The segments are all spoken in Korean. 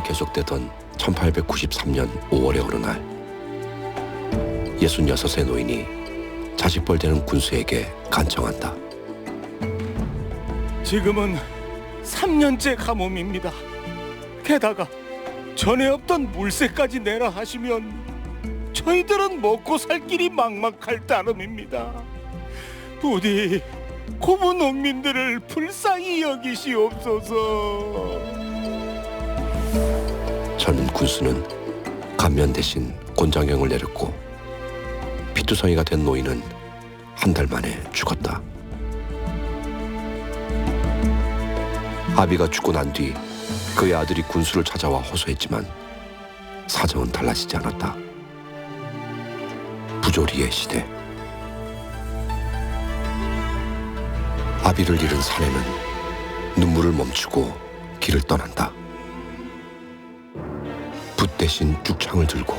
계속되던 1893년 5월의 어느 날 66의 노인이 자식벌 되는 군수에게 간청한다. 지금은 3년째 가뭄입니다. 게다가 전에 없던 물세까지 내라 하시면 저희들은 먹고 살 길이 막막할 따름입니다. 부디 고부 농민들을 불쌍히 여기시옵소서. 젊은 군수는 감면 대신 곤장형을 내렸고 피투성이가 된 노인은 한 달 만에 죽었다. 아비가 죽고 난 뒤 그의 아들이 군수를 찾아와 호소했지만 사정은 달라지지 않았다. 부조리의 시대. 아비를 잃은 사내는 눈물을 멈추고 길을 떠난다. 붓 대신 죽창을 들고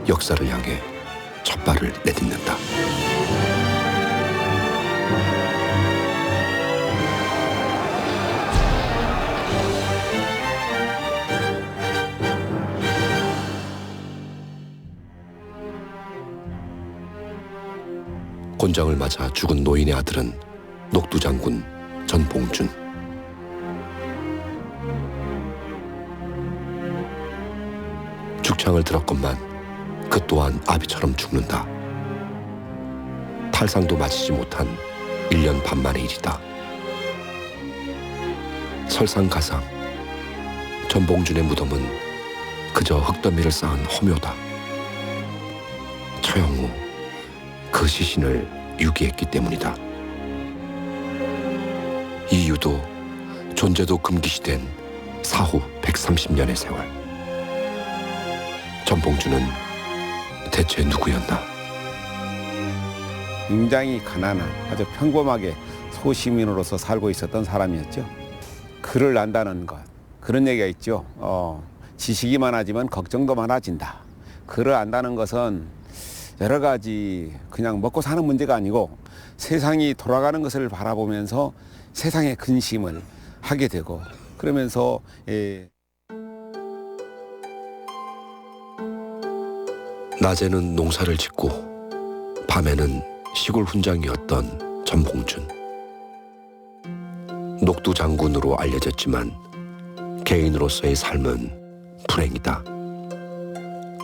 역사를 향해 첫 발을 내딛는다. 곤장을 맞아 죽은 노인의 아들은 녹두장군 전봉준. 죽창을 들었건만 그 또한 아비처럼 죽는다. 탈상도 마치지 못한 1년 반 만의 일이다. 설상가상 전봉준의 무덤은 그저 흙더미를 쌓은 허묘다. 처형후 그 시신을 유기했기 때문이다. 이유도 존재도 금기시된 사후 130년의 세월. 전봉준은 대체 누구였나? 굉장히 가난한 아주 평범하게 소시민으로서 살고 있었던 사람이었죠. 글을 안다는 것, 그런 얘기가 있죠. 지식이 많아지면 걱정도 많아진다. 글을 안다는 것은 여러 가지 그냥 먹고 사는 문제가 아니고 세상이 돌아가는 것을 바라보면서 세상에 근심을 하게 되고 그러면서 낮에는 농사를 짓고 밤에는 시골 훈장이었던 전봉준. 녹두 장군으로 알려졌지만 개인으로서의 삶은 불행이다.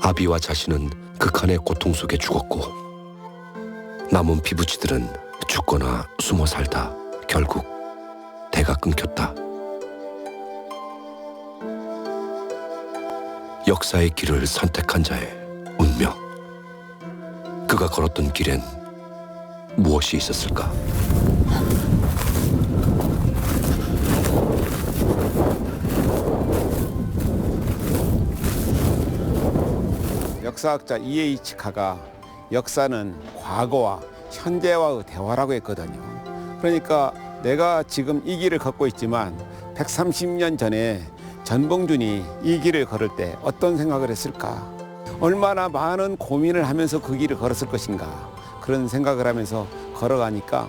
아비와 자신은 극한의 고통 속에 죽었고 남은 피부치들은 죽거나 숨어 살다 결국 대가 끊겼다. 역사의 길을 선택한 자의 운명. 그가 걸었던 길엔 무엇이 있었을까? 역사학자 E.H. 카가 역사는 과거와 현재와의 대화라고 했거든요. 그러니까 내가 지금 이 길을 걷고 있지만 130년 전에 전봉준이 이 길을 걸을 때 어떤 생각을 했을까? 얼마나 많은 고민을 하면서 그 길을 걸었을 것인가? 그런 생각을 하면서 걸어가니까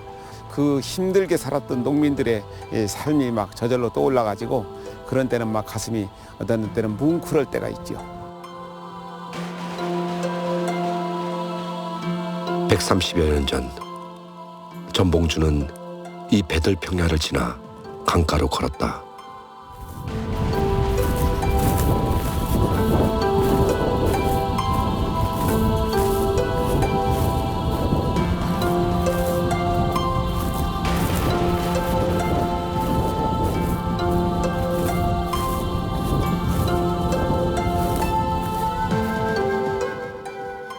그 힘들게 살았던 농민들의 삶이 막 저절로 떠올라가지고 그런 때는 막 가슴이 어떤 때는 뭉클할 때가 있죠. 130여 년 전 전봉준은 이 배들평야를 지나 강가로 걸었다.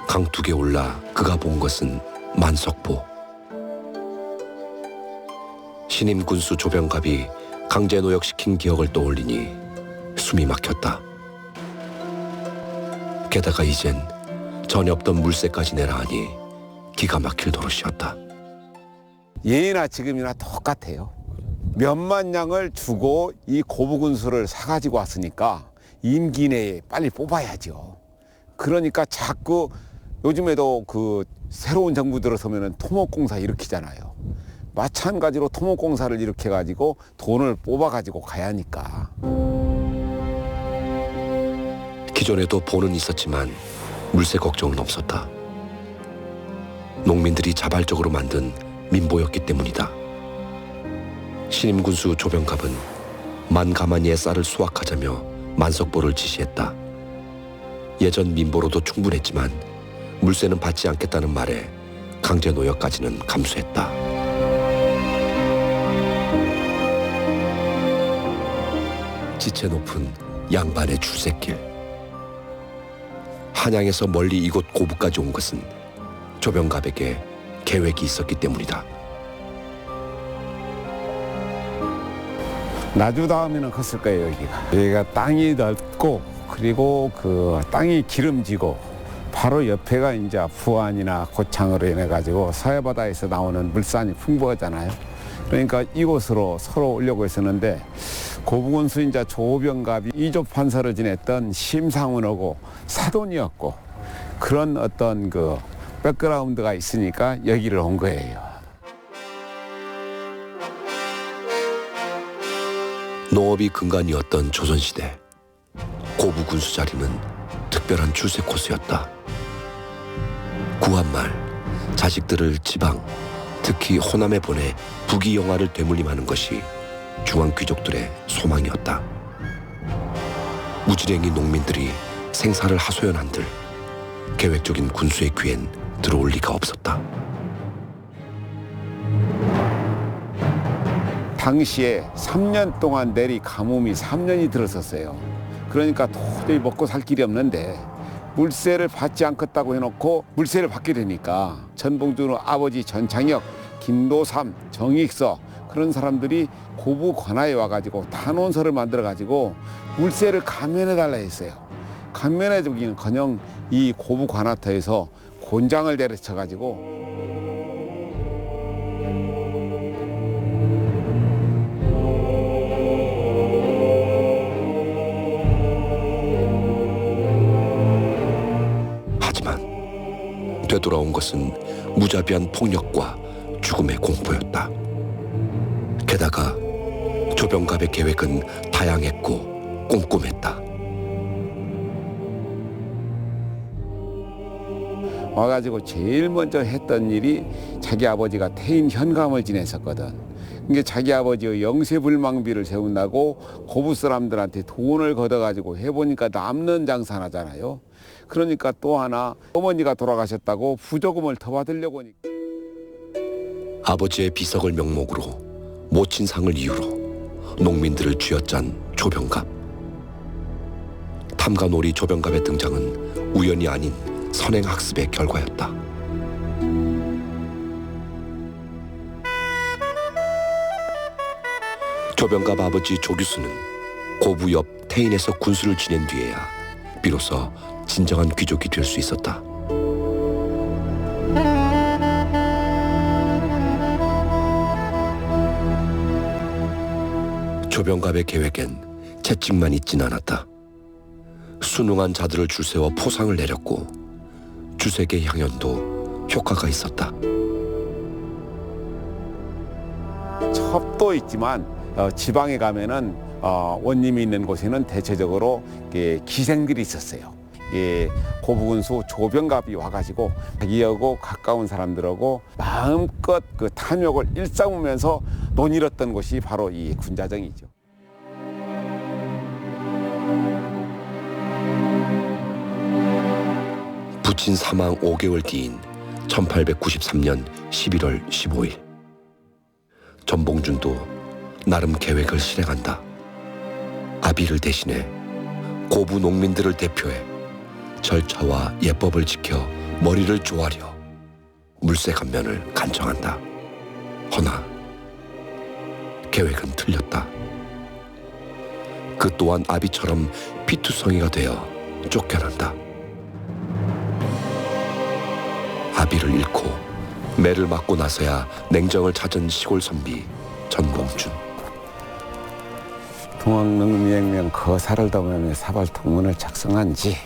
강둑에 올라 그가 본 것은 만석포. 신임 군수 조병갑이 강제 노역시킨 기억을 떠올리니 숨이 막혔다. 게다가 이젠 전에 없던 물세까지 내라 하니 기가 막힐 노릇이었다. 예나 지금이나 똑같아요. 몇만 양을 주고 이 고부군수를 사가지고 왔으니까 임기 내에 빨리 뽑아야죠. 그러니까 자꾸 요즘에도 그 새로운 정부 들어서면은 토목공사 일으키잖아요. 마찬가지로 토목공사를 일으켜가지고 돈을 뽑아가지고 가야 하니까. 기존에도 보는 있었지만 물세 걱정은 없었다. 농민들이 자발적으로 만든 민보였기 때문이다. 신임군수 조병갑은 만가마니의 쌀을 수확하자며 만석보를 지시했다. 예전 민보로도 충분했지만 물세는 받지 않겠다는 말에 강제노역까지는 감수했다. 지체 높은 양반의 출세길. 한양에서 멀리 이곳 고부까지 온 것은 조병갑에게 계획이 있었기 때문이다. 나주 다음에는 컸을 거예요, 여기가 땅이 넓고, 그리고 그 땅이 기름지고, 바로 옆에가 이제 부안이나 고창으로 인해 가지고 서해바다에서 나오는 물산이 풍부하잖아요. 그러니까 이곳으로 서로 오려고 했었는데, 고부군수 인자 조병갑이 이조 판서를 지냈던 심상훈하고 사돈이었고, 그런 어떤 그 백그라운드가 있으니까 여기를 온 거예요. 농업이 근간이었던 조선시대, 고부군수 자리는 특별한 출세 코스였다. 구한말 자식들을 지방, 특히 호남에 보내 부귀영화를 되물림하는 것이 중앙 귀족들의 소망이었다. 무지랭이 농민들이 생사를 하소연 한들 계획적인 군수의 귀엔 들어올 리가 없었다. 당시에 3년 동안 내리 가뭄이 3년이 들었었어요. 그러니까 도저히 먹고 살 길이 없는데 물세를 받지 않겠다고 해놓고 물세를 받게 되니까 전봉준 아버지 전창혁, 김도삼, 정익서 그런 사람들이 고부 관아에 와가지고 단원서를 만들어가지고 물세를 감면해달라 했어요. 감면해주기는커녕 이 고부 관아터에서 곤장을 내려쳐가지고 되돌아온 것은 무자비한 폭력과 죽음의 공포였다. 게다가 조병갑의 계획은 다양했고 꼼꼼했다. 와가지고 제일 먼저 했던 일이 자기 아버지가 태인 현감을 지냈었거든. 이게 자기 아버지의 영세불망비를 세운다고 고부 사람들한테 돈을 걷어가지고 해보니까 남는 장사하잖아요. 그러니까 또 하나 어머니가 돌아가셨다고 부조금을 더 받으려고 하니까. 아버지의 비석을 명목으로 모친 상을 이유로 농민들을 쥐어짠 조병갑. 탐관오리 조병갑의 등장은 우연이 아닌 선행학습의 결과였다. 조병갑 아버지 조규수는 고부 옆 태인에서 군수를 지낸 뒤에야 비로소 진정한 귀족이 될 수 있었다. 조병갑의 계획엔 채찍만 있진 않았다. 순응한 자들을 줄세워 포상을 내렸고 주색의 향연도 효과가 있었다. 첩도 있지만 지방에 가면은 원님이 있는 곳에는 대체적으로 기생들이 있었어요. 고부군수 조병갑이 와가지고 자기하고 가까운 사람들하고 마음껏 그 탐욕을 일삼으면서 논의했던 곳이 바로 이 군자정이죠. 부친 사망 5개월 뒤인 1893년 11월 15일 전봉준도 나름 계획을 실행한다. 아비를 대신해 고부 농민들을 대표해 절차와 예법을 지켜 머리를 조아려 물세 감면을 간청한다. 허나 계획은 틀렸다. 그 또한 아비처럼 피투성이가 되어 쫓겨난다. 아비를 잃고 매를 맞고 나서야 냉정을 찾은 시골 선비 전봉준. 동학농민혁명 거사를 담으며 사발통문을 작성한 지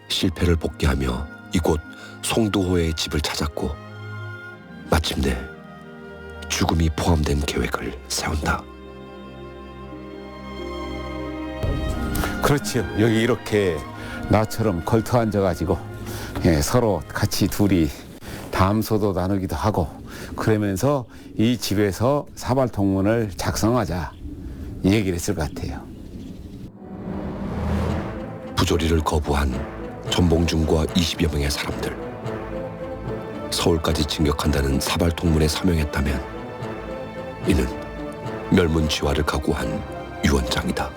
실패를 복귀하며 이곳 송도호의 집을 찾았고 마침내 죽음이 포함된 계획을 세운다. 그렇죠. 여기 이렇게 나처럼 걸터 앉아가지고 서로 같이 둘이 담소도 나누기도 하고 그러면서 이 집에서 사발통문을 작성하자 이 얘기를 했을 것 같아요. 부조리를 거부한 전봉준과 20여 명의 사람들. 서울까지 진격한다는 사발통문에 서명했다면 이는 멸문지화를 각오한 유언장이다.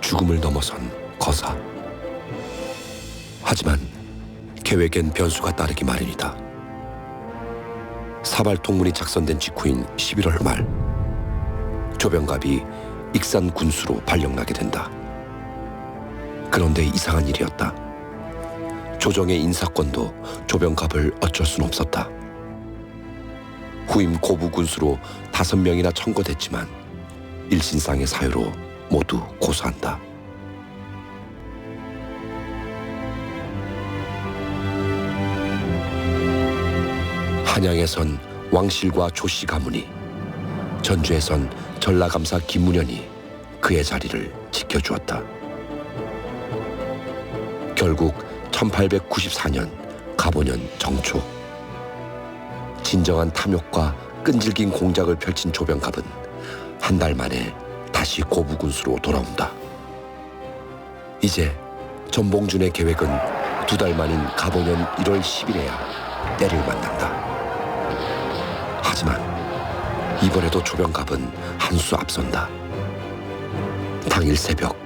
죽음을 넘어선 거사. 하지만 계획엔 변수가 따르기 마련이다. 사발통문이 작성된 직후인 11월 말 조병갑이 익산 군수로 발령나게 된다. 그런데 이상한 일이었다. 조정의 인사권도 조병갑을 어쩔 순 없었다. 후임 고부 군수로 5명이나 청거됐지만 일신상의 사유로 모두 고소한다. 한양에선 왕실과 조씨 가문이, 전주에선 전라감사 김문현이 그의 자리를 지켜주었다. 결국 1894년 갑오년 정초, 진정한 탐욕과 끈질긴 공작을 펼친 조병갑은 한 달 만에 다시 고부군수로 돌아온다. 이제 전봉준의 계획은 2달 만인 갑오년 1월 10일에야 때를 만난다. 하지만 이번에도 조병갑은 한 수 앞선다. 당일 새벽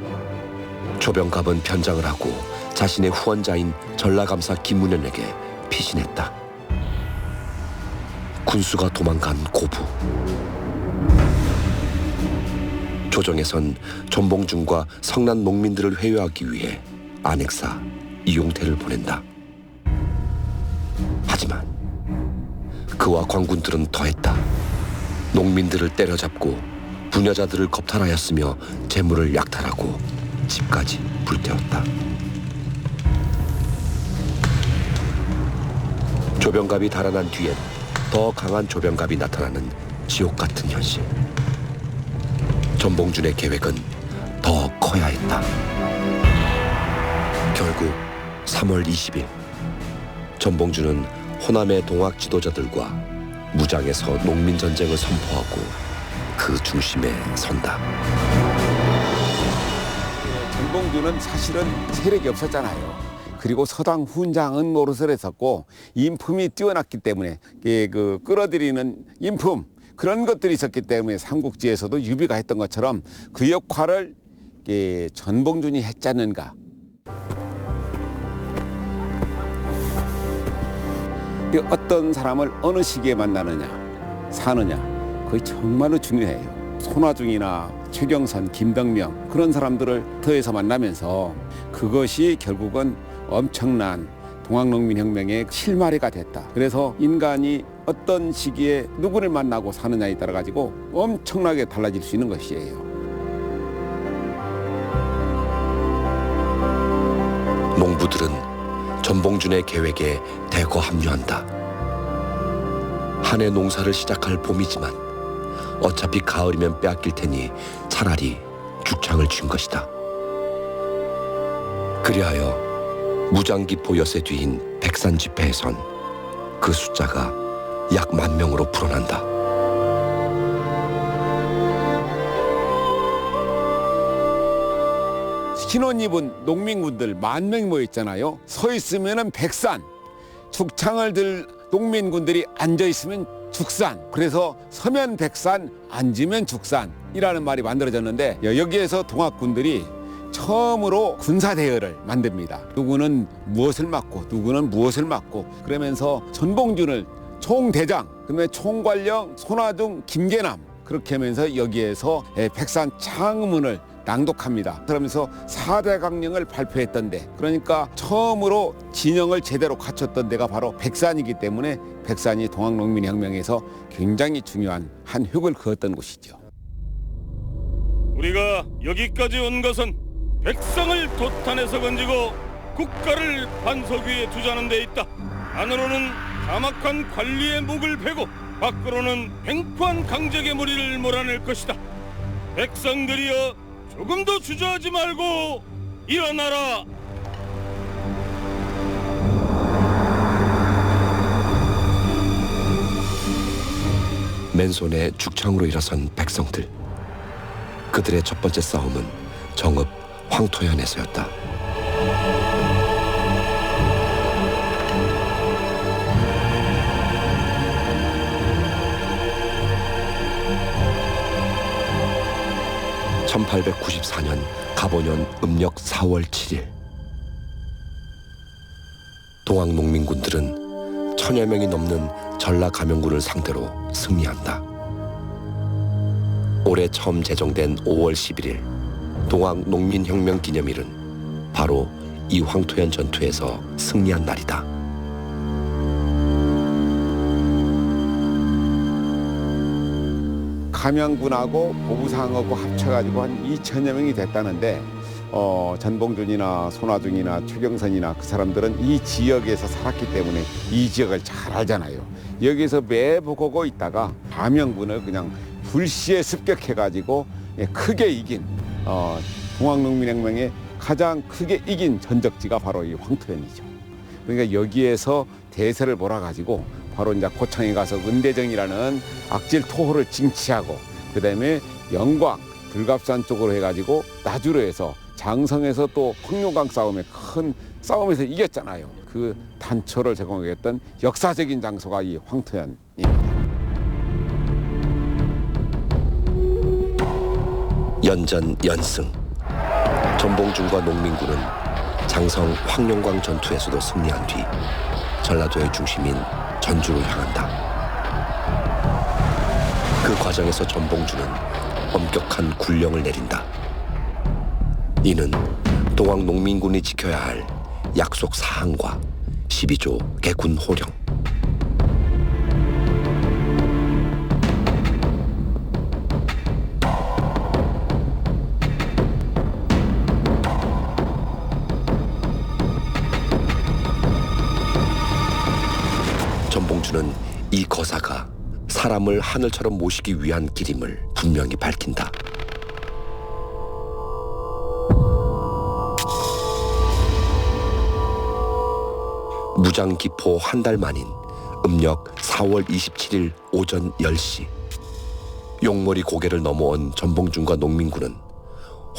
조병갑은 변장을 하고 자신의 후원자인 전라감사 김문현에게 피신했다. 군수가 도망간 고부. 조정에선 전봉준과 성난 농민들을 회유하기 위해 안핵사 이용태를 보낸다. 하지만 그와 관군들은 더했다. 농민들을 때려잡고 부녀자들을 겁탈하였으며 재물을 약탈하고 집까지 불태웠다. 조병갑이 달아난 뒤엔 더 강한 조병갑이 나타나는 지옥 같은 현실. 전봉준의 계획은 더 커야 했다. 결국 3월 20일 전봉준은 호남의 동학 지도자들과 무장해서 농민전쟁을 선포하고 그 중심에 선다. 전봉준은 사실은 세력이 없었잖아요. 그리고 서당 훈장은 노릇을 했었고 인품이 뛰어났기 때문에 그 끌어들이는 인품 그런 것들이 있었기 때문에 삼국지에서도 유비가 했던 것처럼 그 역할을 전봉준이 했지 않는가. 어떤 사람을 어느 시기에 만나느냐 사느냐 그게 정말로 중요해요. 손화중이나 최경선, 김덕명 그런 사람들을 더해서 만나면서 그것이 결국은 엄청난 동학농민혁명의 실마리가 됐다. 그래서 인간이 어떤 시기에 누구를 만나고 사느냐에 따라 가지고 엄청나게 달라질 수 있는 것이에요. 농부들은 전봉준의 계획에 대거 합류한다. 한 해 농사를 시작할 봄이지만 어차피 가을이면 빼앗길 테니 차라리 죽창을 쥔 것이다. 그리하여 무장기포 여세 뒤인 백산 집회에선 그 숫자가 약 10,000명으로 불어난다. 신혼 입은 농민군들 10,000명이 모였잖아요. 서 있으면은 백산, 죽창을 들 농민군들이 앉아 있으면 죽산. 그래서 서면 백산, 앉으면 죽산이라는 말이 만들어졌는데 여기에서 동학군들이 처음으로 군사 대열을 만듭니다. 누구는 무엇을 맡고 누구는 무엇을 맡고 그러면서 전봉준을 총대장, 그다음에 총괄령 손화중, 김계남 그렇게 하면서 여기에서 백산 창문을 낭독합니다. 그러면서 4대 강령을 발표했던데 그러니까 처음으로 진영을 제대로 갖췄던 데가 바로 백산이기 때문에 백산이 동학농민혁명에서 굉장히 중요한 한 획을 그었던 곳이죠. 우리가 여기까지 온 것은 백성을 도탄에서 건지고 국가를 반석 위에 두자는 데 있다. 안으로는 사막한 관리의 목을 베고 밖으로는 횡포한 강적의 무리를 몰아낼 것이다. 백성들이여, 조금도 주저하지 말고 일어나라. 맨손에 죽창으로 일어선 백성들. 그들의 첫 번째 싸움은 정읍 황토현에서였다. (1894년) 갑오년 음력 4월 7일 동학 농민군들은 1000여 명이 넘는 전라 감영군을 상대로 승리한다. 올해 처음 제정된 5월 11일 동학 농민혁명 기념일은 바로 이 황토현 전투에서 승리한 날이다. 감영군하고 보부상하고 합쳐가지고 한 2천여 명이 됐다는데 전봉준이나 손아중이나 최경선이나 그 사람들은 이 지역에서 살았기 때문에 이 지역을 잘 알잖아요. 여기서 매부 고고 있다가 감영군을 그냥 불시에 습격해가지고 크게 이긴 동학농민혁명에 가장 크게 이긴 전적지가 바로 이 황토현이죠. 그러니까 여기에서 대세를 몰아가지고 바로 이제 고창에 가서 은대정이라는 악질 토호를 징치하고 그다음에 영광, 불갑산 쪽으로 해가지고 나주로 해서 장성에서 또 황룡강 싸움에 큰 싸움에서 이겼잖아요. 그 단초를 제공했던 역사적인 장소가 이 황토현입니다. 연전 연승. 전봉준과 농민군은 장성 황룡강 전투에서도 승리한 뒤 전라도의 중심인 전주로 향한다. 그 과정에서 전봉준은 엄격한 군령을 내린다. 이는 동학 농민군이 지켜야 할 약속 사항과 12조 개군 호령, 전봉준은 이 거사가 사람을 하늘처럼 모시기 위한 길임을 분명히 밝힌다. 무장기포 한 달 만인 음력 4월 27일 오전 10시 용머리 고개를 넘어온 전봉준과 농민군은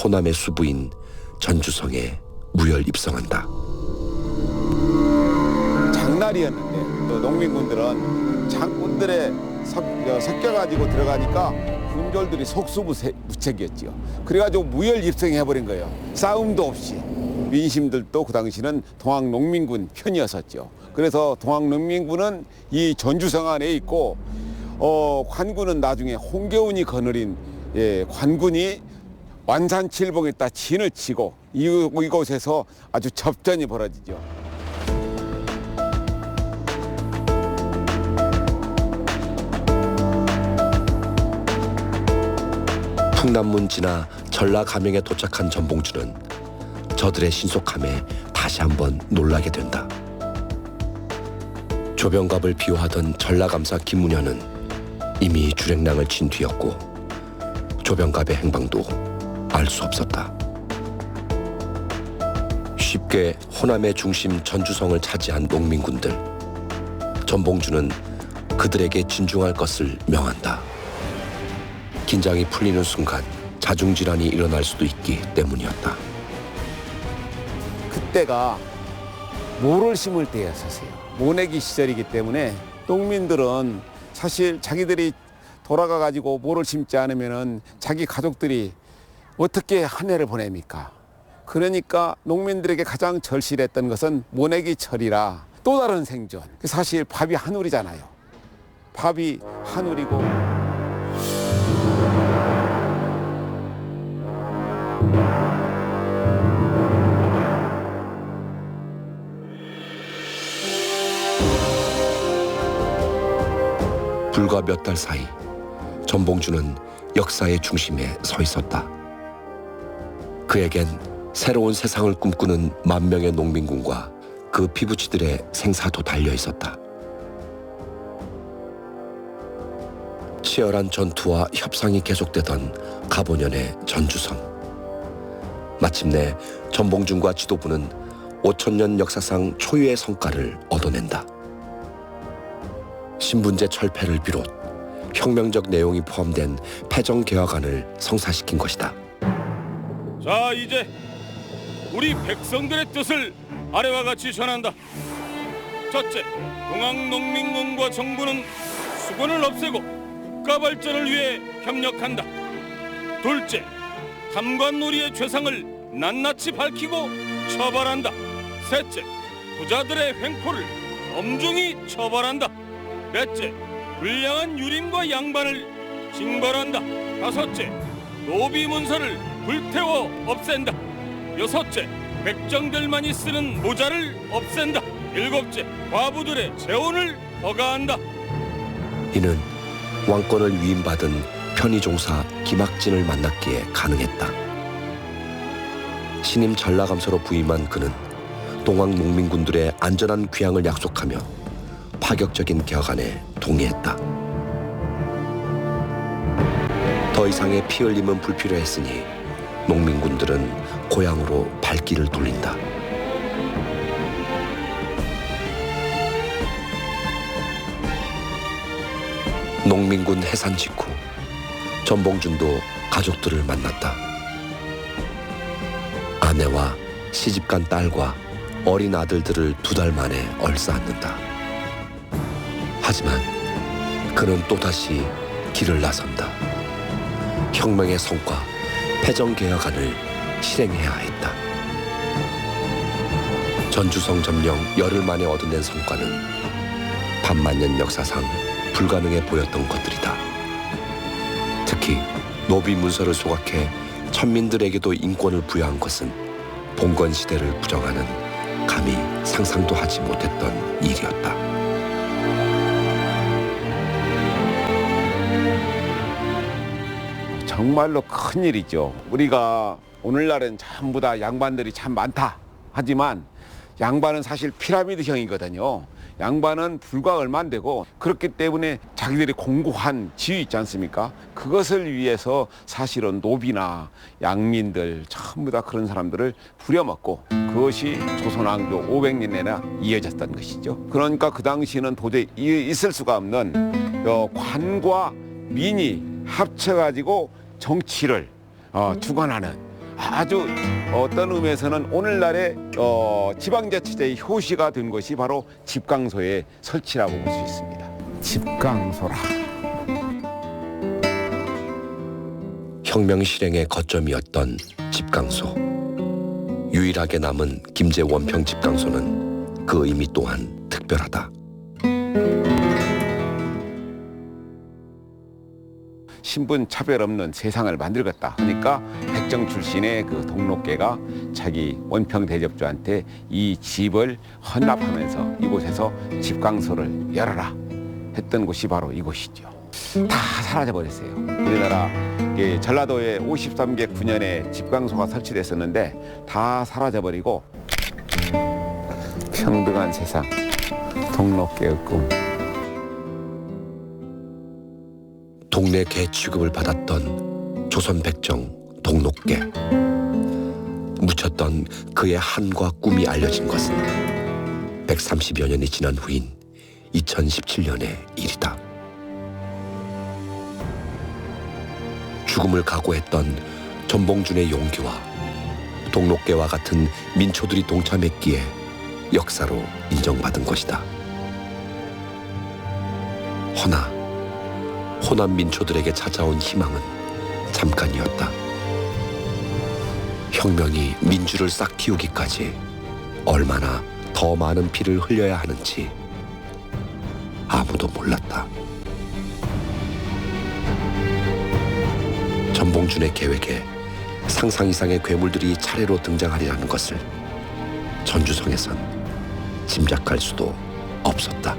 호남의 수부인 전주성에 무혈 입성한다. 장날이었는데 농민군들은 장군들의 섞여가지고 들어가니까 군졸들이 속수무책이었죠. 그래가지고 무혈 입성해버린 거예요. 싸움도 없이. 민심들도 그 당시는 동학 농민군 편이었었죠. 그래서 동학 농민군은 이 전주성 안에 있고 관군은 나중에 홍계운이 거느린 관군이 완산칠봉에다 진을 치고 이곳에서 아주 접전이 벌어지죠. 풍남문 지나 전라 감영에 도착한 전봉준은 저들의 신속함에 다시 한번 놀라게 된다. 조병갑을 비호하던 전라감사 김문현은 이미 주랭랑을 친 뒤였고 조병갑의 행방도 알 수 없었다. 쉽게 호남의 중심 전주성을 차지한 농민군들. 전봉준은 그들에게 진중할 것을 명한다. 긴장이 풀리는 순간 자중질환이 일어날 수도 있기 때문이었다. 그때가 모를 심을 때였었어요. 모내기 시절이기 때문에 농민들은 사실 자기들이 돌아가가지고 모를 심지 않으면은 자기 가족들이 어떻게 한 해를 보냅니까? 그러니까 농민들에게 가장 절실했던 것은 모내기 철이라 또 다른 생존. 사실 밥이 한울이잖아요. 밥이 한울이고 불과 몇 달 사이 전봉준은 역사의 중심에 서 있었다. 그에겐 새로운 세상을 꿈꾸는 만 명의 농민군과 그 피부치들의 생사도 달려 있었다. 치열한 전투와 협상이 계속되던 가보년의 전주성. 마침내 전봉준과 지도부는 5,000년 역사상 초유의 성과를 얻어낸다. 신분제 철폐를 비롯 혁명적 내용이 포함된 패정개혁안을 성사시킨 것이다. 자, 이제 우리 백성들의 뜻을 아래와 같이 전한다. 첫째, 동학농민군과 정부는 수군을 없애고 국가 발전을 위해 협력한다. 둘째, 탐관놀이의 죄상을 낱낱이 밝히고 처벌한다. 셋째, 부자들의 횡포를 엄중히 처벌한다. 넷째, 불량한 유림과 양반을 징벌한다. 다섯째, 노비 문서를 불태워 없앤다. 여섯째, 백정들만이 쓰는 모자를 없앤다. 일곱째, 과부들의 재혼을 허가한다. 이는 왕권을 위임받은 편의종사 김학진을 만났기에 가능했다. 신임 전라감사로 부임한 그는 동학 농민군들의 안전한 귀향을 약속하며 파격적인 개혁안에 동의했다. 더 이상의 피 흘림은 불필요했으니 농민군들은 고향으로 발길을 돌린다. 농민군 해산 직후 전봉준도 가족들을 만났다. 아내와 시집간 딸과 어린 아들들을 2달 만에 얼싸안는다. 하지만 그는 또다시 길을 나선다. 혁명의 성과 패정개혁안을 실행해야 했다. 전주성 점령 열흘 만에 얻어낸 성과는 반만년 역사상 불가능해 보였던 것들이다. 특히 노비 문서를 소각해 천민들에게도 인권을 부여한 것은 봉건 시대를 부정하는 감히 상상도 하지 못했던 일이었다. 정말로 큰 일이죠. 우리가 오늘날은 전부 다 양반들이 참 많다. 하지만 양반은 사실 피라미드형이거든요. 양반은 불과 얼마 안 되고 그렇기 때문에 자기들이 공고한 지위 있지 않습니까? 그것을 위해서 사실은 노비나 양민들 전부 다 그런 사람들을 부려먹고 그것이 조선왕조 500년 내나 이어졌던 것이죠. 그러니까 그 당시에는 도저히 있을 수가 없는 관과 민이 합쳐가지고 정치를 주관하는 아주 어떤 의미에서는 오늘날의 지방자치제의 효시가 된 것이 바로 집강소의 설치라고 볼 수 있습니다. 집강소라. 혁명 실행의 거점이었던 집강소. 유일하게 남은 김제 원평 집강소는 그 의미 또한 특별하다. 신분 차별 없는 세상을 만들겠다 하니까 백정 출신의 그 동록계가 자기 원평 대접주한테 이 집을 헌납하면서 이곳에서 집강소를 열어라 했던 곳이 바로 이곳이죠. 다 사라져 버렸어요. 우리나라 전라도에 53개 군현에 집강소가 설치됐었는데 다 사라져 버리고 평등한 세상, 동록계의 꿈. 동네 개 취급을 받았던 조선 백정 동록계. 묻혔던 그의 한과 꿈이 알려진 것은 130여 년이 지난 후인 2017년의 일이다. 죽음을 각오했던 전봉준의 용기와 동록계와 같은 민초들이 동참했기에 역사로 인정받은 것이다. 허나 호남 민초들에게 찾아온 희망은 잠깐이었다. 혁명이 민주를 싹 틔우기까지 얼마나 더 많은 피를 흘려야 하는지 아무도 몰랐다. 전봉준의 계획에 상상 이상의 괴물들이 차례로 등장하리라는 것을 전주성에선 짐작할 수도 없었다.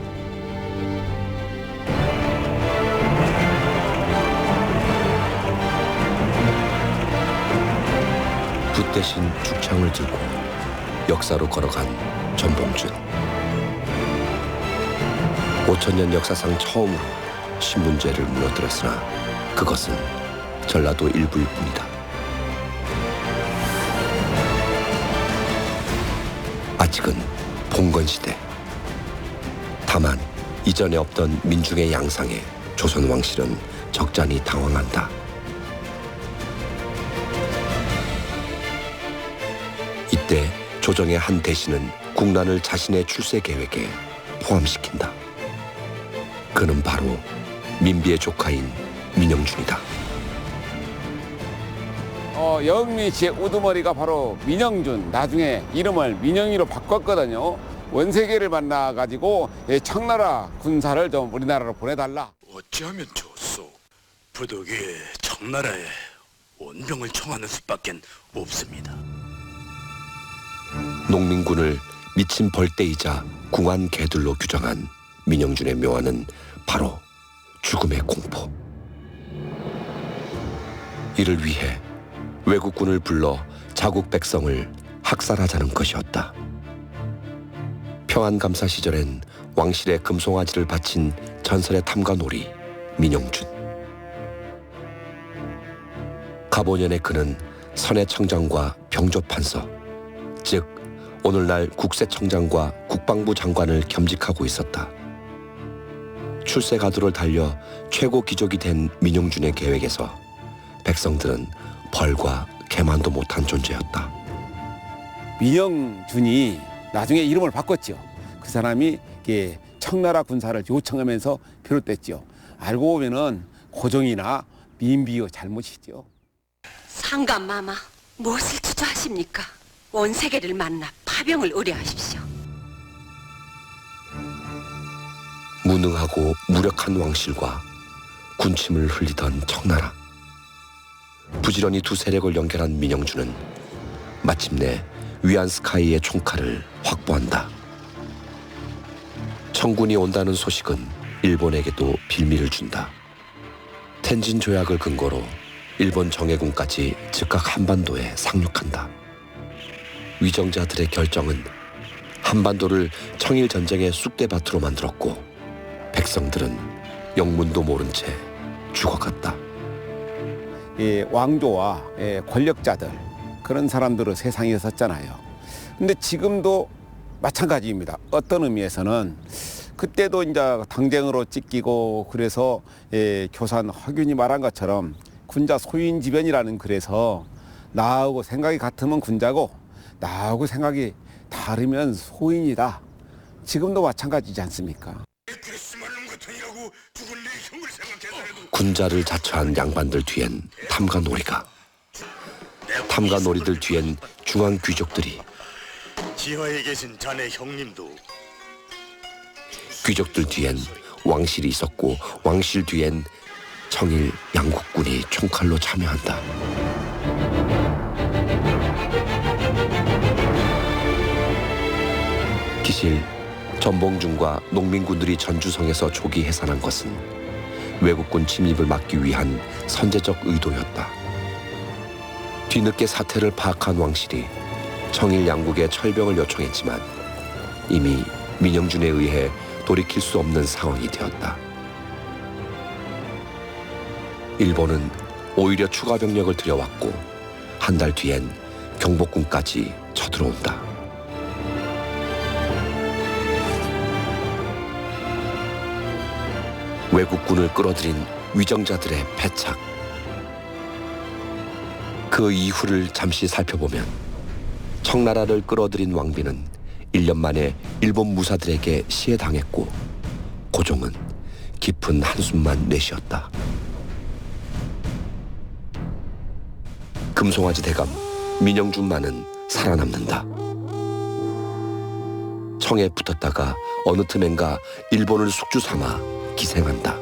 붓 대신 죽창을 들고 역사로 걸어간 전봉준. 5천년 역사상 처음으로 신문제를 무너뜨렸으나 그것은 전라도 일부일 뿐이다. 아직은 봉건시대. 다만 이전에 없던 민중의 양상에 조선 왕실은 적잖이 당황한다. 이때 조정의 한 대신은 국난을 자신의 출세 계획에 포함시킨다. 그는 바로 민비의 조카인 민영준이다. 영미 씨의 우두머리가 바로 민영준, 나중에 이름을 민영이로 바꿨거든요. 원세계를 만나가지고 청나라 군사를 좀 우리나라로 보내달라. 어찌하면 좋소. 부득이 청나라에 원병을 청하는 수밖에 없습니다. 농민군을 미친 벌떼이자 궁한 개들로 규정한 민영준의 묘안은 바로 죽음의 공포. 이를 위해 외국군을 불러 자국 백성을 학살하자는 것이었다. 평안감사 시절엔 왕실의 금송아지를 바친 전설의 탐관오리 민영준. 가보년에 그는 선해청장과 병조판서, 즉 오늘날 국세청장과 국방부 장관을 겸직하고 있었다. 출세가도를 달려 최고 귀족이 된 민영준의 계획에서 백성들은 벌과 개만도 못한 존재였다. 민영준이 나중에 이름을 바꿨죠. 그 사람이 청나라 군사를 요청하면서 비롯됐죠. 알고 보면은 고종이나 민비의 잘못이죠. 상감마마, 무엇을 주저하십니까? 원세계를 만나 파병을 의뢰하십시오. 무능하고 무력한 왕실과 군침을 흘리던 청나라. 부지런히 두 세력을 연결한 민영준은 마침내 위안스카이의 총칼을 확보한다. 청군이 온다는 소식은 일본에게도 빌미를 준다. 텐진 조약을 근거로 일본 정예군까지 즉각 한반도에 상륙한다. 위정자들의 결정은 한반도를 청일 전쟁의 쑥대밭으로 만들었고 백성들은 영문도 모른 채 죽어갔다. 왕조와 권력자들 그런 사람들은 세상에 있었잖아요. 근데 지금도 마찬가지입니다. 어떤 의미에서는 그때도 이제 당쟁으로 찢기고 그래서 교산 허균이 말한 것처럼 군자 소인지변이라는, 그래서 나하고 생각이 같으면 군자고 나하고 생각이 다르면 소인이다. 지금도 마찬가지지 않습니까? 군자를 자처한 양반들 뒤엔 탐관오리가, 탐관오리들 뒤엔 중앙 귀족들이, 지하에 계신 자네 형님도 귀족들 뒤엔 왕실이 있었고 왕실 뒤엔 청일 양국군이 총칼로 참여한다. 기실 전봉준과 농민군들이 전주성에서 조기 해산한 것은 외국군 침입을 막기 위한 선제적 의도였다. 뒤늦게 사태를 파악한 왕실이 청일 양국에 철병을 요청했지만 이미 민영준에 의해 돌이킬 수 없는 상황이 되었다. 일본은 오히려 추가 병력을 들여왔고 한 달 뒤엔 경복궁까지 쳐들어온다. 외국군을 끌어들인 위정자들의 패착. 그 이후를 잠시 살펴보면 청나라를 끌어들인 왕비는 1년 만에 일본 무사들에게 시해당했고 고종은 깊은 한숨만 내쉬었다. 금송아지 대감 민영준만은 살아남는다. 청에 붙었다가 어느 틈엔가 일본을 숙주 삼아 기생한다.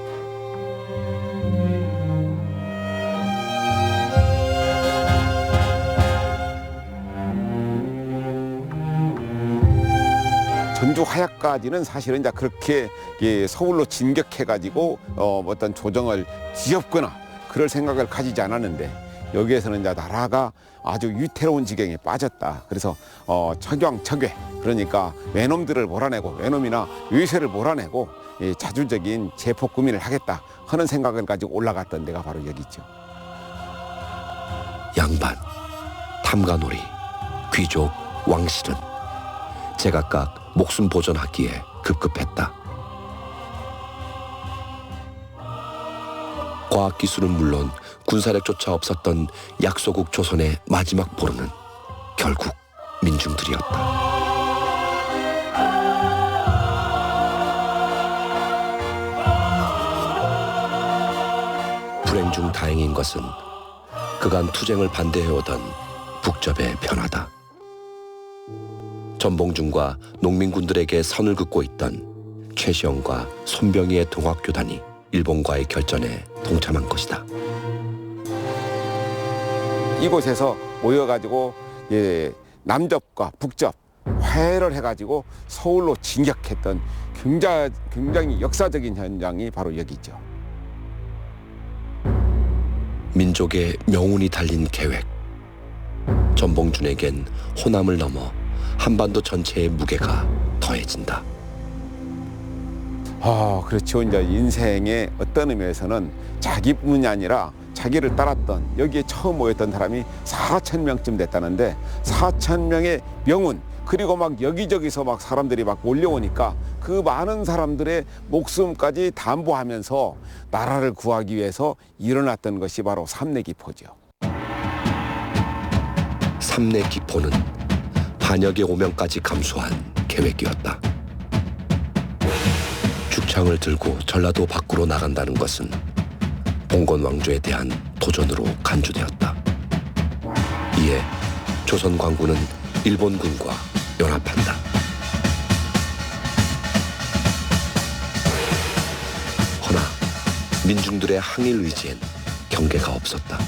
전주 하야까지는 사실은 이제 그렇게 서울로 진격해가지고 어떤 조정을 뒤엎거나 그럴 생각을 가지지 않았는데 여기에서는 이제 나라가 아주 위태로운 지경에 빠졌다. 그래서 척왕척외, 그러니까 외놈들을 몰아내고 외놈이나 외세를 몰아내고 자주적인 제폭구민을 하겠다 하는 생각을 가지고 올라갔던 데가 바로 여기죠. 양반, 탐관오리, 귀족, 왕실은 제각각 목숨 보존하기에 급급했다. 과학기술은 물론 군사력조차 없었던 약소국 조선의 마지막 보루는 결국 민중들이었다. 불행 중 다행인 것은 그간 투쟁을 반대해오던 북접의 변화다. 전봉준과 농민군들에게 선을 긋고 있던 최시영과 손병희의 동학교단이 일본과의 결전에 동참한 것이다. 이곳에서 모여가지고 남접과 북접 화해를 해가지고 서울로 진격했던 굉장히 역사적인 현장이 바로 여기죠. 민족의 명운이 달린 계획. 전봉준에겐 호남을 넘어 한반도 전체의 무게가 더해진다. 그렇죠. 이제 인생의 어떤 의미에서는 자기뿐이 아니라 자기를 따랐던, 여기에 처음 모였던 사람이 4,000명쯤 됐다는데 4,000명의 명운, 그리고 막 여기저기서 막 사람들이 막 몰려오니까 그 많은 사람들의 목숨까지 담보하면서 나라를 구하기 위해서 일어났던 것이 바로 삼내기포죠. 삼내기포는 반역의 오명까지 감수한 계획이었다. 죽창을 들고 전라도 밖으로 나간다는 것은 봉건 왕조에 대한 도전으로 간주되었다. 이에 조선 광군은 일본군과 연합한다. 허나 민중들의 항일 의지엔 경계가 없었다.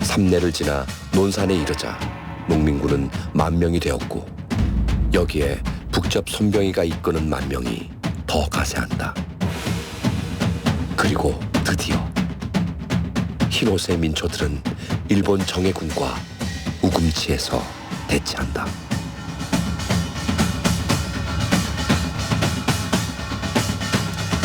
삼내를 지나 논산에 이르자 농민군은 10,000명이 되었고 여기에 북접 손병희가 이끄는 10,000명이 더 가세한다. 그리고 드디어 흰옷의 민초들은 일본 정예군과 우금치에서 대치한다.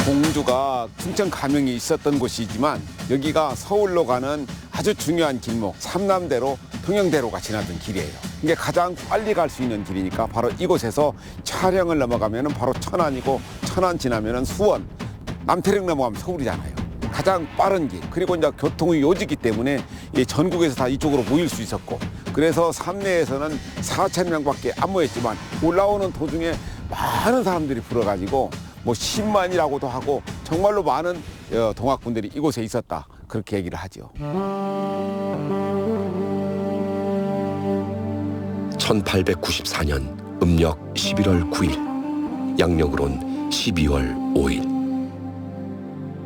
공주가 춘천 가명이 있었던 곳이지만 여기가 서울로 가는 아주 중요한 길목, 삼남대로 통영대로가 지나던 길이에요. 이게 가장 빨리 갈 수 있는 길이니까 바로 이곳에서 차량을 넘어가면 바로 천안이고, 천안 지나면 수원, 남태령 넘어가면 서울이잖아요. 가장 빠른 길, 그리고 이제 교통의 요지기 때문에 전국에서 다 이쪽으로 모일 수 있었고, 그래서 삼내에서는 4,000명밖에 안 모였지만 올라오는 도중에 많은 사람들이 불어가지고 뭐 10만이라고도 하고 정말로 많은 동학군들이 이곳에 있었다, 그렇게 얘기를 하죠. 1894년 음력 11월 9일, 양력으론 12월 5일.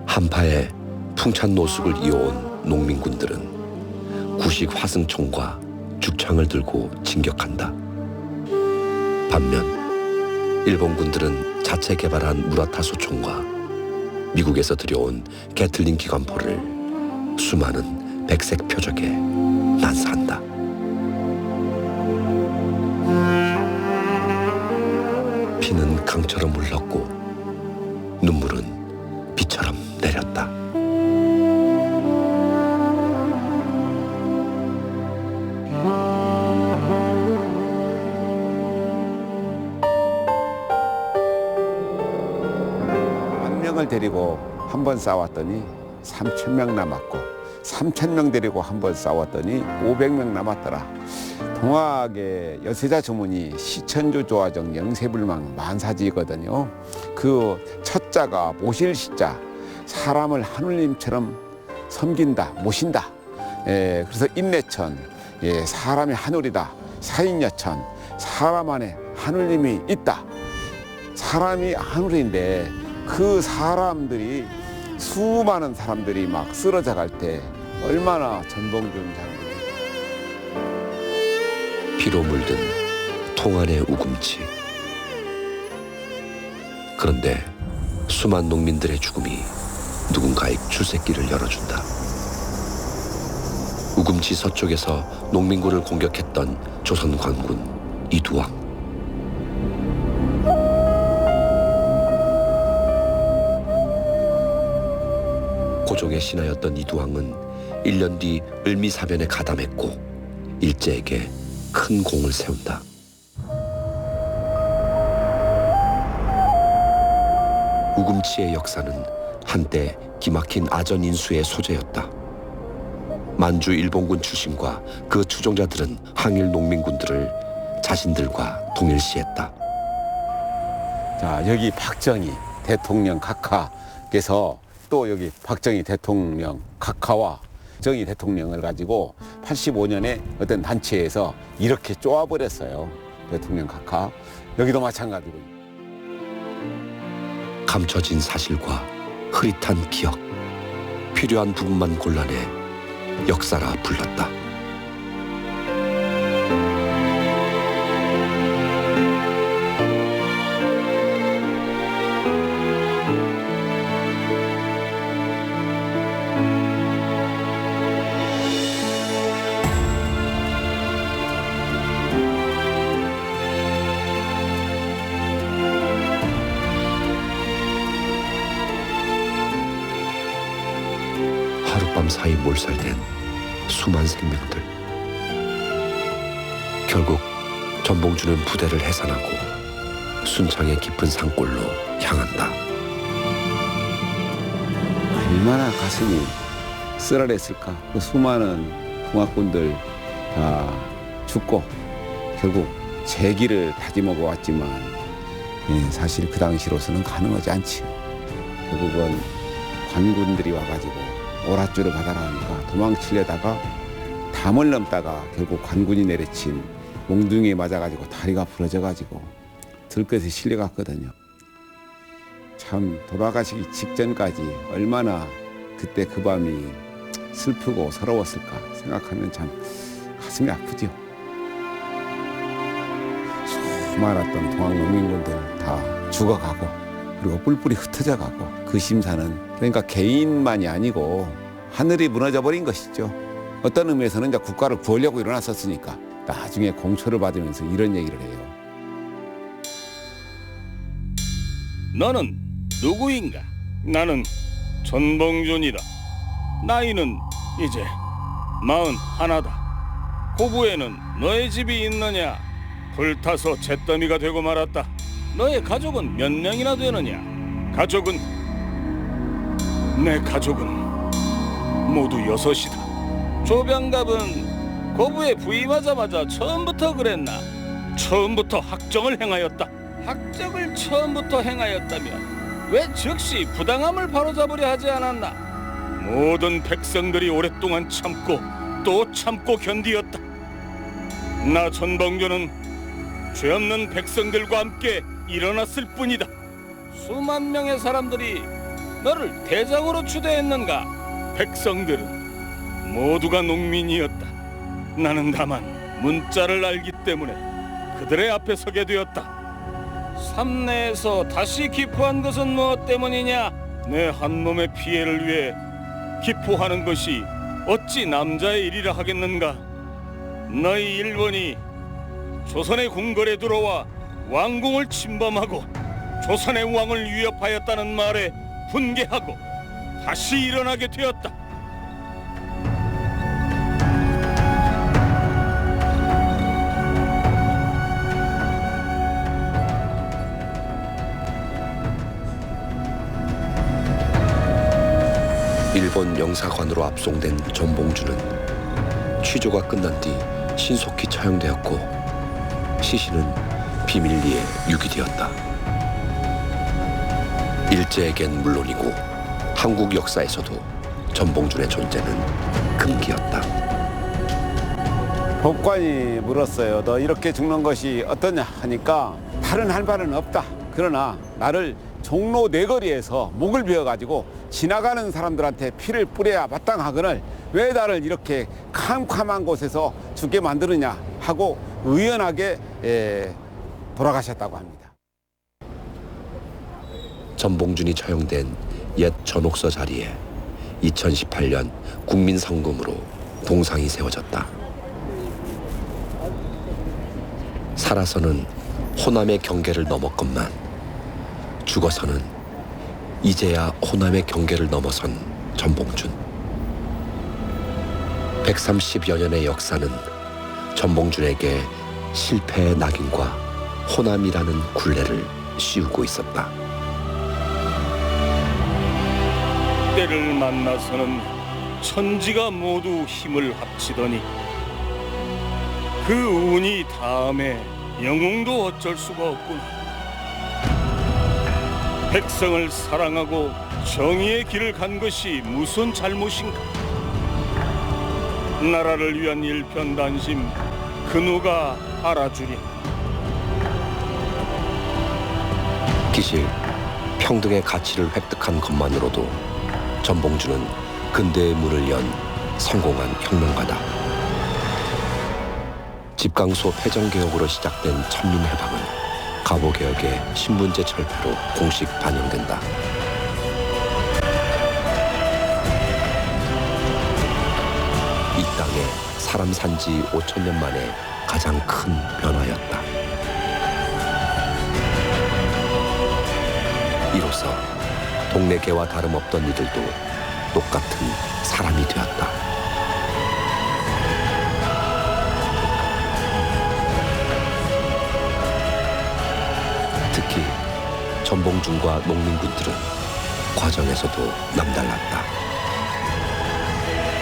한파에 풍찬 노숙을 이어온 농민군들은 구식 화승총과 죽창을 들고 진격한다. 반면 일본군들은 자체 개발한 무라타 소총과 미국에서 들여온 게틀링 기관포를 수많은 백색 표적에 난사한다. 피는 강처럼 흘렀고 눈물은 비처럼 내렸다. 데리고 한 번 싸웠더니 3,000명 남았고, 3,000명 데리고 한 번 싸웠더니 500명 남았더라. 동학의 여세자 주문이 시천주 조화정 영세불망 만사지거든요. 그 첫자가 모실 시자, 사람을 하늘님처럼 섬긴다, 모신다. 그래서 인내천, 사람이 하늘이다. 사인여천, 사람 안에 하늘님이 있다. 사람이 하늘인데 그 사람들이, 수많은 사람들이 막 쓰러져 갈 때 얼마나 전봉준 장군이 피로 물든 통안의 우금치. 그런데 수많은 농민들의 죽음이 누군가의 출세길을 열어준다. 우금치 서쪽에서 농민군을 공격했던 조선 관군 이두왕. 고종의 신하였던 이두왕은 1년 뒤 을미사변에 가담했고 일제에게 큰 공을 세운다. 우금치의 역사는 한때 기막힌 아전인수의 소재였다. 만주 일본군 출신과 그 추종자들은 항일 농민군들을 자신들과 동일시했다. 자, 여기 박정희 대통령 각하께서 또 여기 박정희 대통령 각하와 박정희 대통령을 가지고 85년에 어떤 단체에서 이렇게 쪼아버렸어요. 대통령 각하. 여기도 마찬가지고. 감춰진 사실과 흐릿한 기억, 필요한 부분만 골라내 역사라 불렀다. 하룻밤 사이 몰살된 수많은 생명들. 결국 전봉주는 부대를 해산하고 순창의 깊은 산골로 향한다. 얼마나 가슴이 쓰라렸을까. 그 수많은 동학군들 다 죽고 결국 제 길을 다짐하고 왔지만 사실 그 당시로서는 가능하지 않지요. 결국은 관군들이 와가지고 오랏줄을 받아라 하니까 도망치려다가 담을 넘다가 결국 관군이 내려친 몽둥이에 맞아가지고 다리가 부러져가지고 들것에 실려갔거든요. 참 돌아가시기 직전까지 얼마나 그때 그 밤이 슬프고 서러웠을까 생각하면 참 가슴이 아프죠. 수많았던 동학 농민군들 다 죽어가고 그리고 뿔뿔이 흩어져 가고 그 심사는 그러니까 개인만이 아니고 하늘이 무너져 버린 것이죠. 어떤 의미에서는 이제 국가를 구하려고 일어났었으니까 나중에 공초를 받으면서 이런 얘기를 해요. 너는 누구인가? 나는 전봉준이다. 나이는 이제 41다. 고부에는 너의 집이 있느냐? 불타서 잿더미가 되고 말았다. 너의 가족은 몇 명이나 되느냐? 내 가족은 모두 6이다. 조병갑은 고부에 부임하자마자 처음부터 그랬나? 처음부터 학정을 행하였다. 학정을 처음부터 행하였다면 왜 즉시 부당함을 바로잡으려 하지 않았나? 모든 백성들이 오랫동안 참고 또 참고 견디었다. 나 전봉준은 죄 없는 백성들과 함께 일어났을 뿐이다. 수만 명의 사람들이 너를 대장으로 추대했는가? 백성들은 모두가 농민이었다. 나는 다만 문자를 알기 때문에 그들의 앞에 서게 되었다. 삼내에서 다시 기포한 것은 무엇 때문이냐? 내 한 놈의 피해를 위해 기포하는 것이 어찌 남자의 일이라 하겠는가? 너희 일본이 조선의 궁궐에 들어와 왕궁을 침범하고 조선의 왕을 위협하였다는 말에 분개하고 다시 일어나게 되었다. 일본 영사관으로 압송된 전봉주는 취조가 끝난 뒤 신속히 처형되었고 시신은 비밀리에 유기되었다. 일제에겐 물론이고 한국 역사에서도 전봉준의 존재는 금기였다. 법관이 물었어요. 너 이렇게 죽는 것이 어떠냐 하니까 다른 할 말은 없다. 그러나 나를 종로 내거리에서 목을 베어가지고 지나가는 사람들한테 피를 뿌려야 마땅하거늘 왜 나를 이렇게 캄캄한 곳에서 죽게 만드느냐 하고 의연하게 돌아가셨다고 합니다. 전봉준이 처형된 옛 전옥서 자리에 2018년 국민성금으로 동상이 세워졌다. 살아서는 호남의 경계를 넘었건만 죽어서는 이제야 호남의 경계를 넘어선 전봉준. 130여 년의 역사는 전봉준에게 실패의 낙인과 호남이라는 굴레를 씌우고 있었다. 때를 만나서는 천지가 모두 힘을 합치더니 그 운이 다음에 영웅도 어쩔 수가 없구나. 백성을 사랑하고 정의의 길을 간 것이 무슨 잘못인가? 나라를 위한 일편단심 그 누가 알아주랴. 기실 평등의 가치를 획득한 것만으로도 전봉준은 근대의 문을 연 성공한 혁명가다. 집강소 폐정개혁으로 시작된 천민해방은 가보개혁의 신문제 철폐로 공식 반영된다. 이 땅에 사람 산지 5천년 만에 가장 큰 변화였다. 이로써 동네 개와 다름없던 이들도 똑같은 사람이 되었다. 특히 전봉준과 농민군들은 과정에서도 남달랐다.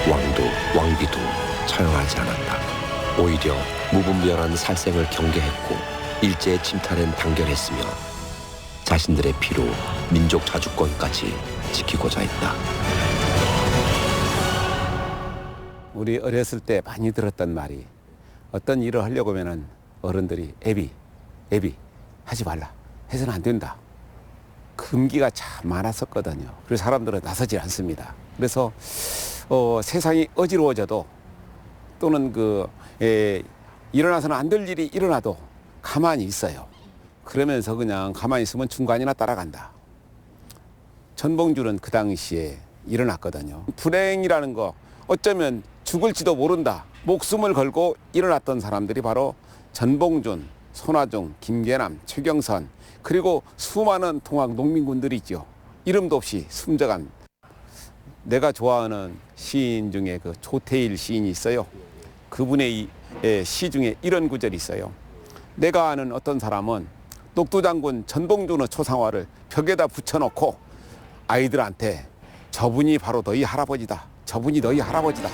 왕도 왕비도 처형하지 않았다. 오히려 무분별한 살생을 경계했고 일제의 침탈엔 단결했으며 자신들의 피로 민족 자주권까지 지키고자 했다. 우리 어렸을 때 많이 들었던 말이, 어떤 일을 하려고 하면은 어른들이 애비 하지 말라, 해서는 안 된다. 금기가 참 많았었거든요. 그래서 사람들은 나서지 않습니다. 그래서 세상이 어지러워져도 또는 일어나서는 안 될 일이 일어나도 가만히 있어요. 그러면서 그냥 가만히 있으면 중간이나 따라간다. 전봉준은 그 당시에 일어났거든요. 불행이라는 거 어쩌면 죽을지도 모른다. 목숨을 걸고 일어났던 사람들이 바로 전봉준, 손아중, 김계남, 최경선, 그리고 수많은 동학 농민군들이 있죠. 이름도 없이 숨져간. 내가 좋아하는 시인 중에 그 조태일 시인이 있어요. 그분의 시 중에 이런 구절이 있어요. 내가 아는 어떤 사람은 녹두장군 전봉준의 초상화를 벽에다 붙여놓고 아이들한테 저분이 바로 너희 할아버지다. 저분이 너희 할아버지다.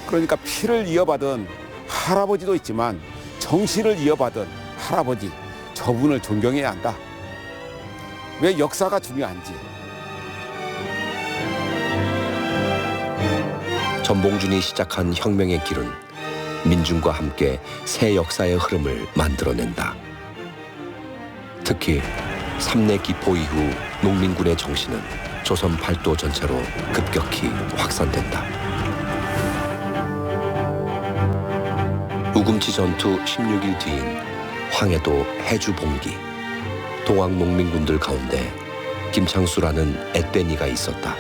그러니까 피를 이어받은 할아버지도 있지만 정신을 이어받은 할아버지, 저분을 존경해야 한다. 왜 역사가 중요한지. 전봉준이 시작한 혁명의 길은 민중과 함께 새 역사의 흐름을 만들어낸다. 특히 삼내 기포 이후 농민군의 정신은 조선 팔도 전체로 급격히 확산된다. 우금치 전투 16일 뒤인 황해도 해주 봉기, 동학 농민군들 가운데 김창수라는 앳빼니가 있었다.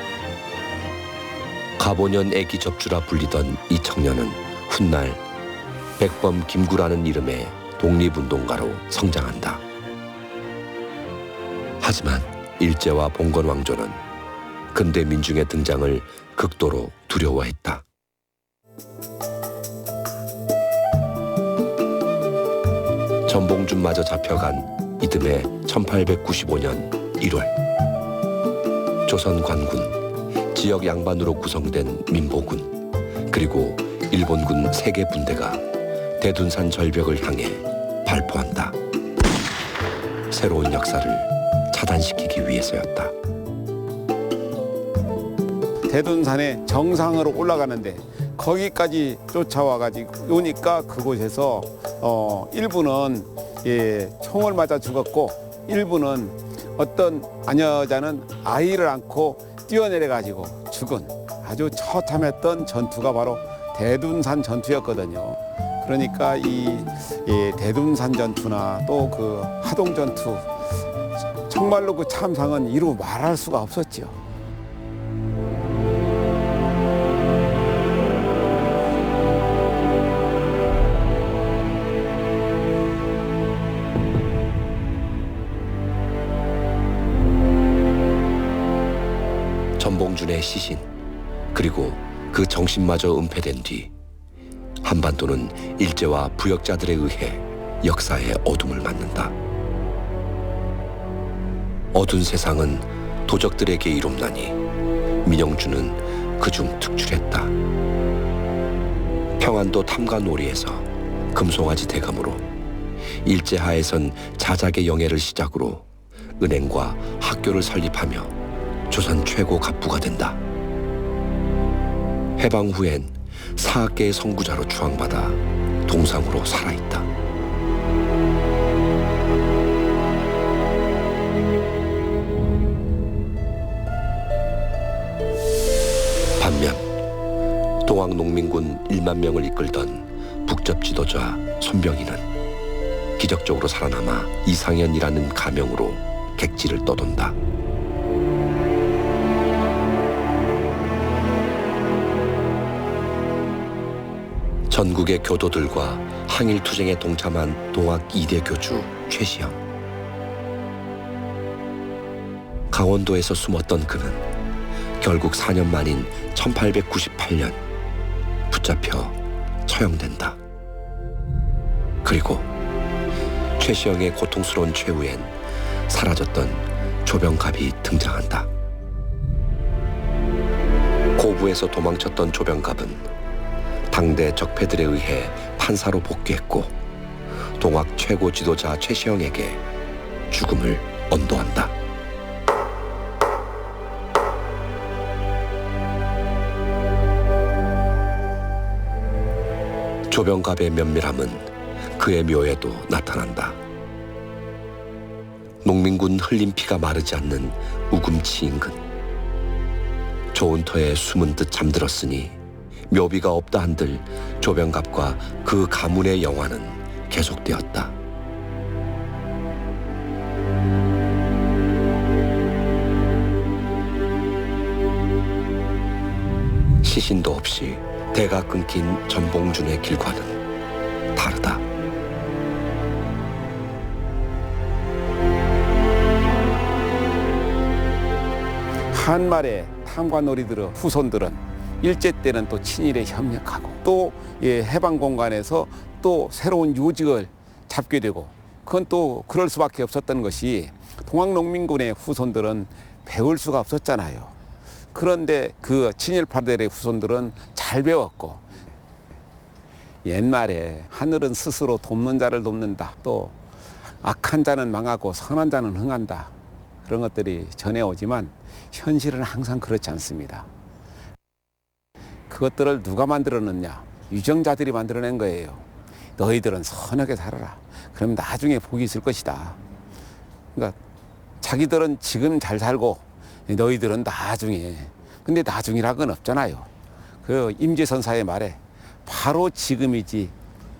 가보년 애기 접주라 불리던 이 청년은 훗날 백범 김구라는 이름의 독립운동가로 성장한다. 하지만 일제와 봉건 왕조는 근대 민중의 등장을 극도로 두려워했다. 전봉준마저 잡혀간 이듬해 1895년 1월 조선 관군, 지역 양반으로 구성된 민보군, 그리고 일본군 3개 분대가 대둔산 절벽을 향해 발포한다. 새로운 역사를 차단시키기 위해서였다. 대둔산의 정상으로 올라가는데 거기까지 쫓아와가지고 오니까 그곳에서 일부는 총을 맞아 죽었고, 일부는 어떤 아녀자는 아이를 안고 뛰어내려가지고 죽은 아주 처참했던 전투가 바로 대둔산 전투였거든요. 그러니까 이 대둔산 전투나 또 그 하동 전투, 정말로 그 참상은 이루 말할 수가 없었죠. 농민군의 시신, 그리고 그 정신마저 은폐된 뒤 한반도는 일제와 부역자들에 의해 역사의 어둠을 맞는다. 어두운 세상은 도적들에게 이롭나니 민영주는 그중 특출했다. 평안도 탐관오리에서 금송아지 대감으로, 일제하에선 자작의 영예를 시작으로 은행과 학교를 설립하며 조선 최고 갑부가 된다. 해방 후엔 사학계의 선구자로 추앙받아 동상으로 살아있다. 반면 동학농민군 1만 명을 이끌던 북접 지도자 손병희는 기적적으로 살아남아 이상현이라는 가명으로 객지를 떠돈다. 전국의 교도들과 항일투쟁에 동참한 동학 2대 교주 최시영. 강원도에서 숨었던 그는 결국 4년 만인 1898년 붙잡혀 처형된다. 그리고 최시영의 고통스러운 최후엔 사라졌던 조병갑이 등장한다. 고부에서 도망쳤던 조병갑은 당대 적폐들에 의해 판사로 복귀했고 동학 최고 지도자 최시영에게 죽음을 언도한다. 조병갑의 면밀함은 그의 묘에도 나타난다. 농민군 흘린 피가 마르지 않는 우금치 인근. 좋은 터에 숨은 듯 잠들었으니 묘비가 없다 한들 조병갑과 그 가문의 영화는 계속되었다. 시신도 없이 대가 끊긴 전봉준의 길과는 다르다. 한말의 탐관오리들의 후손들은 일제 때는 또 친일에 협력하고 또 해방 공간에서 또 새로운 요직을 잡게 되고, 그건 또 그럴 수밖에 없었던 것이 동학농민군의 후손들은 배울 수가 없었잖아요. 그런데 그 친일파들의 후손들은 잘 배웠고, 옛말에 하늘은 스스로 돕는 자를 돕는다, 또 악한 자는 망하고 선한 자는 흥한다, 그런 것들이 전해오지만 현실은 항상 그렇지 않습니다. 그것들을 누가 만들어냈냐? 유정자들이 만들어낸 거예요. 너희들은 선하게 살아라. 그럼 나중에 복이 있을 것이다. 그러니까 자기들은 지금 잘 살고 너희들은 나중에. 근데 나중이라고는 없잖아요. 그 임지선사의 말에 바로 지금이지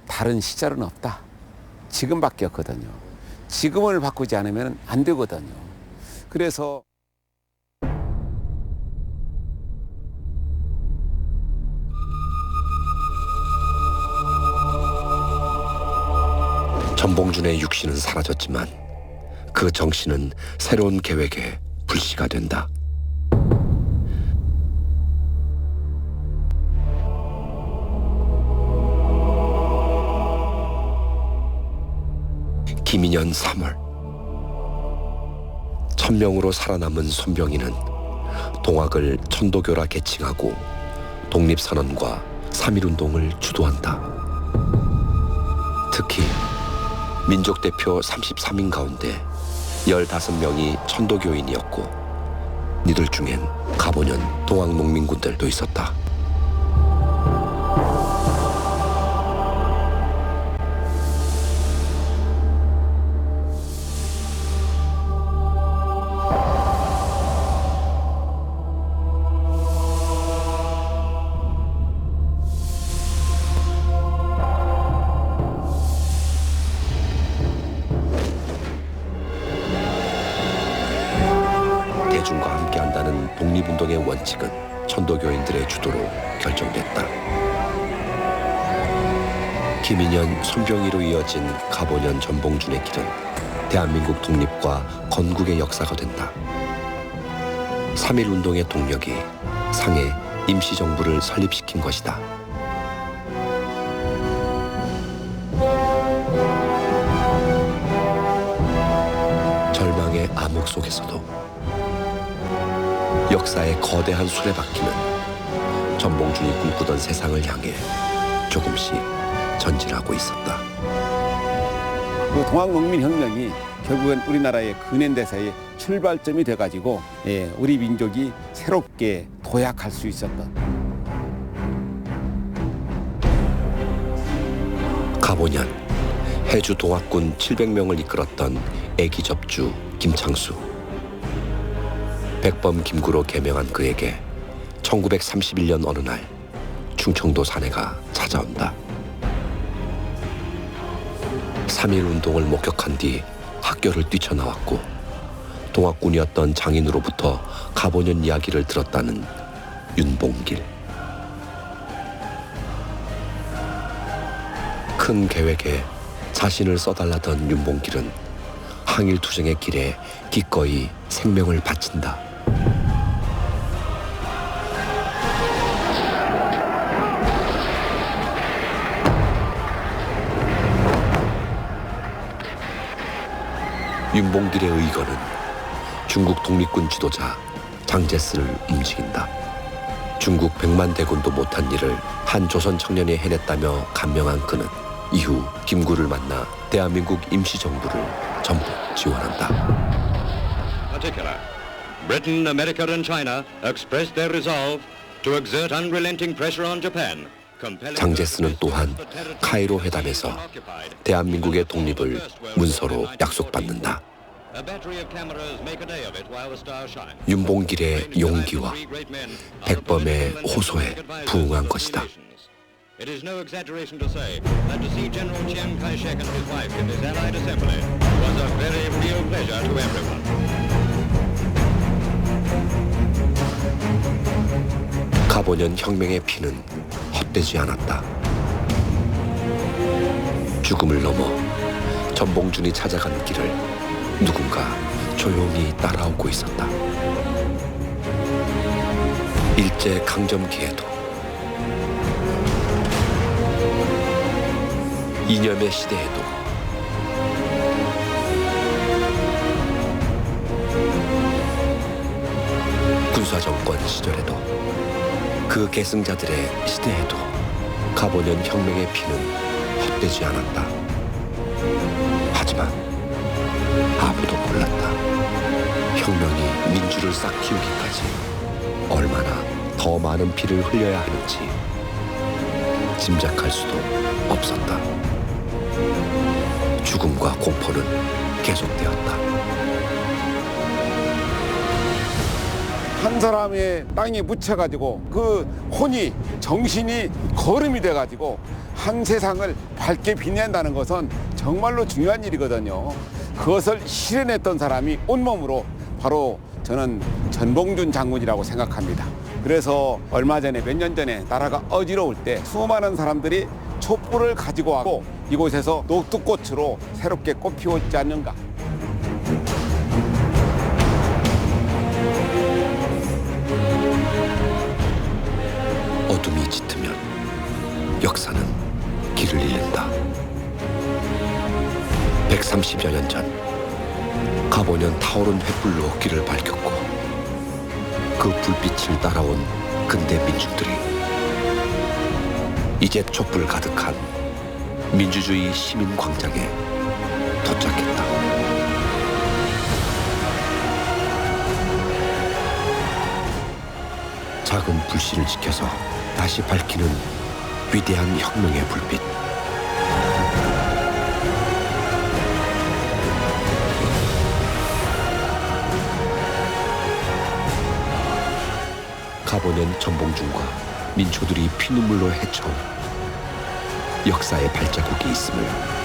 다른 시절은 없다. 지금밖에 없거든요. 지금을 바꾸지 않으면 안 되거든요. 그래서 전봉준의 육신은 사라졌지만 그 정신은 새로운 계획에 불씨가 된다. 기민년 3월 1000명으로 살아남은 손병희는 동학을 천도교라 계칭하고 독립선언과 3.1운동을 주도한다. 특히 민족대표 33인 가운데 15명이 천도교인이었고 이들 중엔 가보년 동학농민군들도 있었다. 대중과 함께한다는 독립운동의 원칙은 천도교인들의 주도로 결정됐다. 기민년 손병희로 이어진 가보년 전봉준의 길은 대한민국 독립과 건국의 역사가 된다. 3.1운동의 동력이 상해 임시정부를 설립시킨 것이다. 절망의 암흑 속에서도 역사의 거대한 수레바퀴는 전봉준이 꿈꾸던 세상을 향해 조금씩 전진하고 있었다. 그 동학농민혁명이 결국은 우리나라의 근현대사의 출발점이 돼가지고 우리 민족이 새롭게 도약할 수 있었던. 가보년 해주 동학군 700명을 이끌었던 애기 접주 김창수. 백범 김구로 개명한 그에게 1931년 어느 날 충청도 사내가 찾아온다. 3.1 운동을 목격한 뒤 학교를 뛰쳐나왔고 동학군이었던 장인으로부터 가보년 이야기를 들었다는 윤봉길. 큰 계획에 자신을 써달라던 윤봉길은 항일투쟁의 길에 기꺼이 생명을 바친다. 윤봉길의 의거는 중국 독립군 지도자 장제스를 움직인다. 중국 100만 대군도 못한 일을 한 조선 청년이 해냈다며 감명한 그는 이후 김구를 만나 대한민국 임시정부를 전폭 지원한다. Particular, Britain, America and China expressed their resolve to exert unrelenting pressure on Japan. 장제스는 또한 카이로 회담에서 대한민국의 독립을 문서로 약속받는다. 윤봉길의 용기와 백범의 호소에 부응한 것이다. It is no exaggeration to say that to see General Chiang Kai-shek and his wife in this Allied assembly was a very real pleasure to everyone. 가보년 혁명의 피는 헛되지 않았다. 죽음을 넘어 전봉준이 찾아가는 길을 누군가 조용히 따라오고 있었다. 일제 강점기에도 이념의 시대에도 군사정권 시절에도 그 계승자들의 시대에도 가보년 혁명의 피는 헛되지 않았다. 하지만 아무도 몰랐다. 혁명이 민주를 싹 틔우기까지 얼마나 더 많은 피를 흘려야 하는지 짐작할 수도 없었다. 죽음과 공포는 계속되었다. 한 사람의 땅에 묻혀가지고 그 혼이 정신이 거름이 돼가지고 한 세상을 밝게 빛낸다는 것은 정말로 중요한 일이거든요. 그것을 실현했던 사람이 온몸으로 바로 저는 전봉준 장군이라고 생각합니다. 그래서 얼마 전에 몇 년 전에 나라가 어지러울 때 수많은 사람들이 촛불을 가지고 와고 이곳에서 녹두꽃으로 새롭게 꽃피웠지 않는가. 어둠이 짙으면 역사는 길을 잃는다. 130여 년 전 가보년 타오른 횃불로 길을 밝혔고 그 불빛을 따라온 근대 민중들이 이제 촛불 가득한 민주주의 시민광장에 도착했다. 작은 불씨를 지켜서 다시 밝히는 위대한 혁명의 불빛. 가보년 전봉준과 민초들이 피눈물로 헤쳐온 역사의 발자국이 있음을